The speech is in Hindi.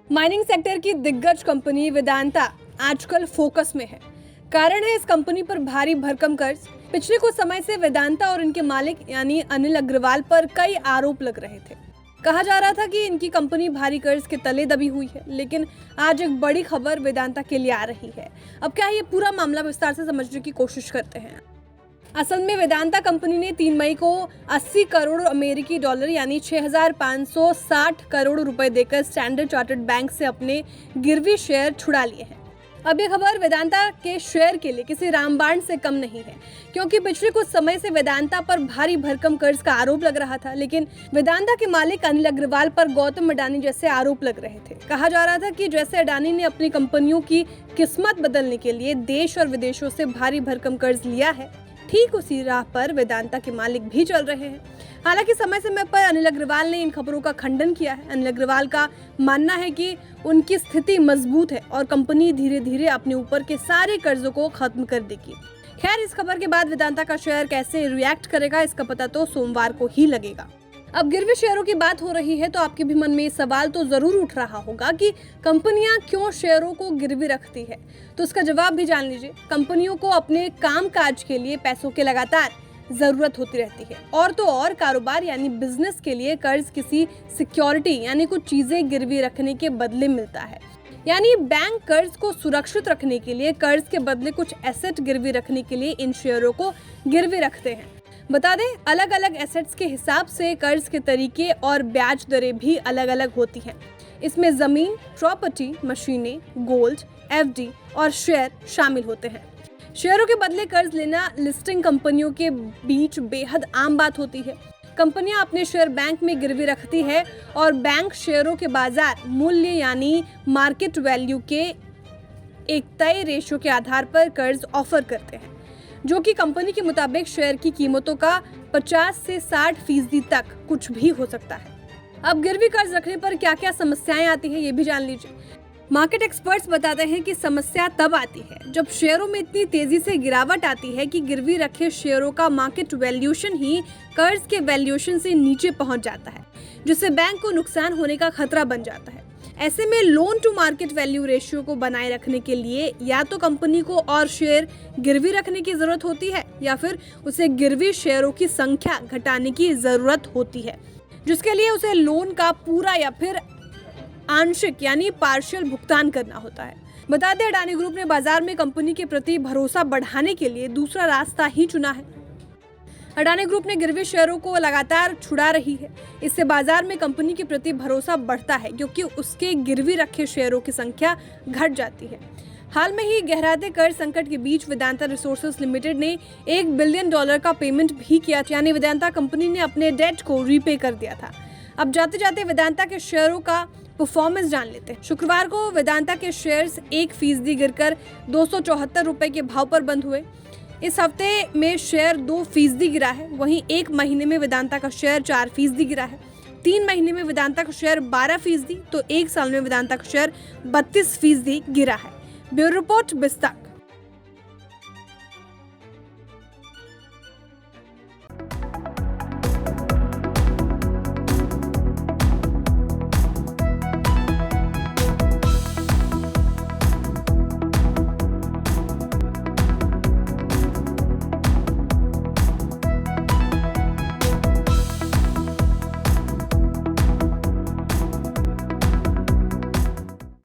माइनिंग सेक्टर की दिग्गज कंपनी वेदांता आजकल फोकस में है। कारण है इस कंपनी पर भारी भरकम कर्ज। पिछले कुछ समय से वेदांता और इनके मालिक यानी अनिल अग्रवाल पर कई आरोप लग रहे थे। कहा जा रहा था कि इनकी कंपनी भारी कर्ज के तले दबी हुई है, लेकिन आज एक बड़ी खबर वेदांता के लिए आ रही है। अब क्या है ये पूरा मामला विस्तार से समझने की कोशिश करते हैं। असल में वेदांता कंपनी ने 3 मई को 80 करोड़ अमेरिकी डॉलर यानी 6,560 करोड़ रुपए देकर स्टैंडर्ड चार्टर्ड बैंक से अपने गिरवी शेयर छुड़ा लिए हैं। अब ये खबर वेदांता के शेयर के लिए किसी रामबाण से कम नहीं है, क्योंकि पिछले कुछ समय से वेदांता पर भारी भरकम कर्ज का आरोप लग रहा था, लेकिन वेदांता के मालिक अनिल अग्रवाल पर गौतम अडानी जैसे आरोप लग रहे थे। कहा जा रहा था कि जैसे अडानी ने अपनी कंपनियों की किस्मत बदलने के लिए देश और विदेशों से भारी भरकम कर्ज लिया है, ठीक उसी राह पर वेदांता के मालिक भी चल रहे हैं। हालांकि समय समय पर अनिल अग्रवाल ने इन खबरों का खंडन किया है। अनिल अग्रवाल का मानना है कि उनकी स्थिति मजबूत है और कंपनी धीरे धीरे अपने ऊपर के सारे कर्जों को खत्म कर देगी। खैर, इस खबर के बाद वेदांता का शेयर कैसे रिएक्ट करेगा इसका पता तो सोमवार को ही लगेगा। अब गिरवी शेयरों की बात हो रही है तो आपके भी मन में सवाल तो जरूर उठ रहा होगा कि कंपनियां क्यों शेयरों को गिरवी रखती है। तो इसका जवाब भी जान लीजिए। कंपनियों को अपने कामकाज के लिए पैसों की लगातार जरूरत होती रहती है, और तो और कारोबार यानी बिजनेस के लिए कर्ज किसी सिक्योरिटी यानी कुछ चीजें गिरवी रखने के बदले मिलता है। यानी बैंक कर्ज को सुरक्षित रखने के लिए कर्ज के बदले कुछ एसेट गिरवी रखने के लिए इन शेयरों को गिरवी रखते हैं। बता दें, अलग अलग एसेट्स के हिसाब से कर्ज के तरीके और ब्याज दरें भी अलग अलग होती हैं। इसमें जमीन, प्रॉपर्टी, मशीनें, गोल्ड, एफडी और शेयर शामिल होते हैं। शेयरों के बदले कर्ज लेना लिस्टिंग कंपनियों के बीच बेहद आम बात होती है। कंपनियां अपने शेयर बैंक में गिरवी रखती है और बैंक शेयरों के बाजार मूल्य यानी मार्केट वैल्यू के एक तय रेशियो के आधार पर कर्ज ऑफर करते हैं, जो कि कंपनी के मुताबिक शेयर की कीमतों का 50 से 60% तक कुछ भी हो सकता है। अब गिरवी कर्ज रखने पर क्या क्या समस्याएं आती हैं ये भी जान लीजिए। मार्केट एक्सपर्ट्स बताते हैं कि समस्या तब आती है जब शेयरों में इतनी तेजी से गिरावट आती है कि गिरवी रखे शेयरों का मार्केट वैल्यूएशन ही कर्ज के वैल्यूएशन से नीचे पहुंच जाता है, जिससे बैंक को नुकसान होने का खतरा बन जाता है। ऐसे में loan to market value ratio को बनाए रखने के लिए या तो कंपनी को और शेयर गिरवी रखने की जरूरत होती है या फिर उसे गिरवी शेयरों की संख्या घटाने की जरूरत होती है, जिसके लिए उसे लोन का पूरा या फिर आंशिक यानी पार्शियल भुगतान करना होता है। बता दें, अडानी ग्रुप ने बाजार में कंपनी के प्रति भरोसा बढ़ाने के लिए दूसरा रास्ता ही चुना है। अडानी ग्रुप ने गिरवी शेयरों को लगातार छुड़ा रही है। इससे बाजार में कंपनी के प्रति भरोसा बढ़ता है, क्योंकि उसके गिरवी रखे शेयरों की संख्या घट जाती है। हाल में ही गहराते कर्ज संकट के बीच वेदांता रिसोर्सेज लिमिटेड ने $1 बिलियन का पेमेंट भी किया, यानी वेदांता कंपनी ने अपने डेट को रीपे कर दिया था। अब जाते जाते वेदांता के शेयरों का परफॉर्मेंस जान लेते हैं। शुक्रवार को वेदांता के शेयर्स 1% गिरकर 274 रुपए के भाव पर बंद हुए। इस हफ्ते में शेयर 2% गिरा है। वहीं एक महीने में वेदांता का शेयर 4% गिरा है। 3 महीने में वेदांता का शेयर 12%, तो एक साल में वेदांता का शेयर 32% गिरा है। ब्यूरो रिपोर्ट, बिस्तर।